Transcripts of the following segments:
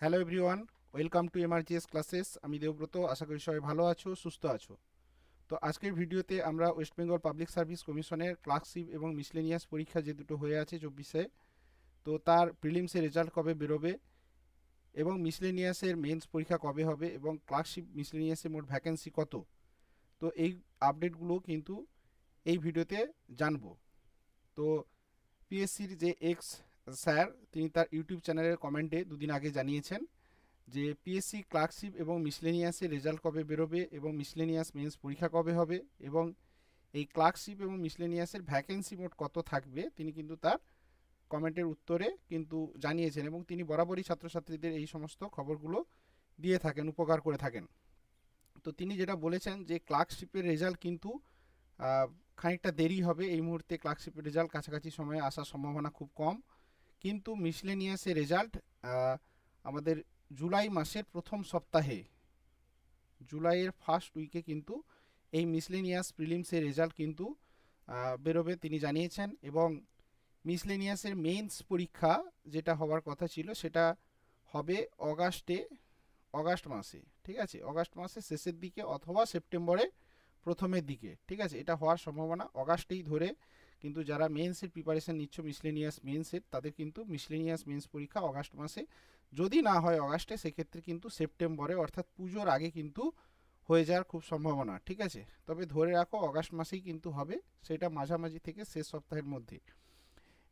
Hello everyone, welcome to MRGS classes. আমি দেবব্রত, আশা করি সবাই ভালো আছো, সুস্থ আছো। তো আজকের ভিডিওতে আমরা ওয়েস্ট বেঙ্গল পাবলিক সার্ভিস কমিশনের ক্লার্কশিপ এবং মিসলেনিয়াস পরীক্ষা যে দুটো হয়ে আছে 24-এ, তো তার প্রিলিমসের রেজাল্ট কবে বেরোবে এবং মিসলেনিয়াসের মেন্স পরীক্ষা কবে হবে এবং ক্লার্কশিপ মিসলেনিয়াসের মোট ভ্যাকেন্সি কত, তো এই আপডেটগুলো কিন্তু এই ভিডিওতে জানবো। তো পিএসসির যে এক্স স্যার, তিনি তার ইউটিউব চ্যানেলের কমেন্টে দুদিন আগে জানিয়েছেন যে পিএসসি ক্লার্কশিপ এবং মিসলেনিয়াসের রেজাল্ট কবে বেরোবে এবং মিসলেনিয়াস মেন্স পরীক্ষা কবে হবে এবং এই ক্লার্কশিপ এবং মিসলেনিয়াসের ভ্যাকেন্সি মোট কত থাকবে, তিনি কিন্তু তার কমেন্টের উত্তরে কিন্তু জানিয়েছেন এবং তিনি বরাবরই ছাত্রছাত্রীদের এই সমস্ত খবরগুলো দিয়ে থাকেন, উপকার করে থাকেন। তো তিনি যেটা বলেছেন যে ক্লার্কশিপের রেজাল্ট কিন্তু খানিকটা দেরি হবে, এই মুহূর্তে ক্লার্কশিপের রেজাল্ট কাছাকাছি সময়ে আসার সম্ভাবনা খুব কম, কিন্তু মিসলেনিয়াসের রেজাল্ট আমাদের জুলাই মাসের প্রথম সপ্তাহে, জুলাইয়ের ফার্স্ট উইকে কিন্তু এই মিসলেনিয়াস প্রিলিমসের রেজাল্ট কিন্তু বেরোবে তিনি জানিয়েছেন। এবং মিসলেনিয়াসের মেন্স পরীক্ষা যেটা হওয়ার কথা ছিল সেটা হবে অগাস্ট মাসে, ঠিক আছে, অগাস্ট মাসের শেষের দিকে অথবা সেপ্টেম্বরে প্রথমের দিকে, ঠিক আছে, এটা হওয়ার সম্ভাবনা অগাস্টেই ধরে। কিন্তু যারা মেন্সের প্রিপারেশন নিচ্ছ মিসলেনিয়াস মেন্সের, তাদের কিন্তু মিসলেনিয়াস মেন্স পরীক্ষা অগাস্ট মাসে, যদি না হয় অগাস্টে, সেক্ষেত্রে কিন্তু সেপ্টেম্বরে অর্থাৎ পুজোর আগে কিন্তু হয়ে যাওয়ার খুব সম্ভাবনা, ঠিক আছে। তবে ধরে রাখো অগাস্ট মাসেই কিন্তু হবে, সেটা মাঝামাঝি থেকে শেষ সপ্তাহের মধ্যে।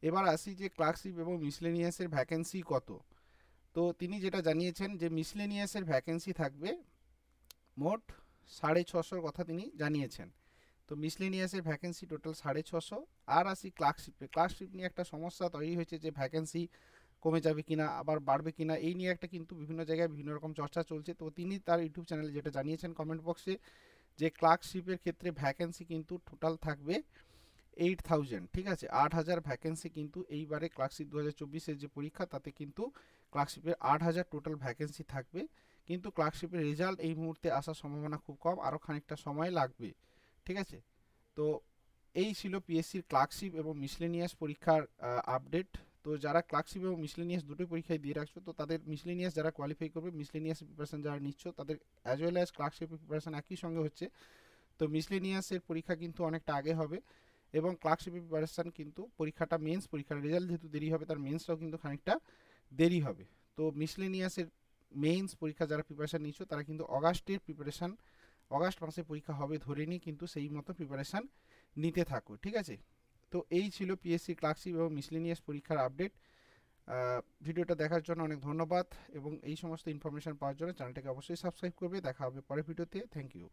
এবার আসি যে ক্লার্কশিপ এবং মিসলেনিয়াসের ভ্যাকেন্সি কত। তো তিনি যেটা জানিয়েছেন যে মিসলেনিয়াসের ভ্যাকেন্সি থাকবে মোট 650 কথা তিনি জানিয়েছেন। তো মিসলেনিয়াসের ভ্যাকেন্সি টোটাল 650। আর আসি ক্লার্কশিপ নিয়ে একটা সমস্যা তৈরি হয়েছে যে ভ্যাকেন্সি কমে যাবে কিনা আবার বাড়বে কিনা, এই নিয়ে একটা কিন্তু বিভিন্ন জায়গায় বিভিন্ন রকম চর্চা চলছে। তো তিনি তার ইউটিউব চ্যানেলে যেটা জানিয়েছেন কমেন্ট বক্সে, যে ক্লার্কশিপের ক্ষেত্রে ভ্যাকেন্সি কিন্তু টোটাল থাকবে 8000, ঠিক আছে, 8000 ভ্যাকেন্সি কিন্তু এইবারে ক্লার্কশিপ 2024-এর যে পরীক্ষা, তাতে কিন্তু ক্লার্কশিপের 8000 টোটাল ভ্যাকেন্সি থাকবে। কিন্তু ক্লার্কশিপের রেজাল্ট এই মুহূর্তে আসার সম্ভাবনা খুব কম, আরও খানিকটা সময় লাগবে, ঠিক আছে। তো এই ছিল পিএসসির ক্লার্কশিপ এবং মিসলেনিয়াস পরীক্ষার আপডেট। তো যারা ক্লার্কশিপ এবং মিসলেনিয়াস দুটোই পরীক্ষায় দিয়ে রাখছো, তো তাদের মিসলেনিয়াস যারা কোয়ালিফাই করবে, মিসলেনিয়াস প্রিপারেশন যারা নিচ্ছ, তাদের অ্যাজ ওয়েল অ্যাজ ক্লার্কশিপের প্রিপারেশন একই সঙ্গে হচ্ছে। তো মিসলেনিয়াসের পরীক্ষা কিন্তু অনেকটা আগে হবে এবং ক্লার্কশিপের প্রিপারেশন কিন্তু পরীক্ষাটা মেন্স পরীক্ষার রেজাল্ট যেহেতু দেরি হবে, তার মেন্সটাও কিন্তু খানিকটা দেরি হবে। তো মিসলেনিয়াসের মেন্স পরীক্ষা যারা প্রিপারেশন নিচ্ছ, তারা কিন্তু অগাস্টের প্রিপারেশন, অগাস্ট মাসে পরীক্ষা হবে ধরে নিয়ে কিন্তু সেই মতো প্রিপারেশান নিতে থাকো, ঠিক আছে। তো এই ছিল পিএসসি ক্লার্কশিপ এবং মিসলেনিয়াস পরীক্ষার আপডেট। ভিডিওটা দেখার জন্য অনেক ধন্যবাদ এবং এই সমস্ত ইনফরমেশন পাওয়ার জন্য চ্যানেলটাকে অবশ্যই সাবস্ক্রাইব করবে। দেখা হবে পরের ভিডিওতে। Thank you.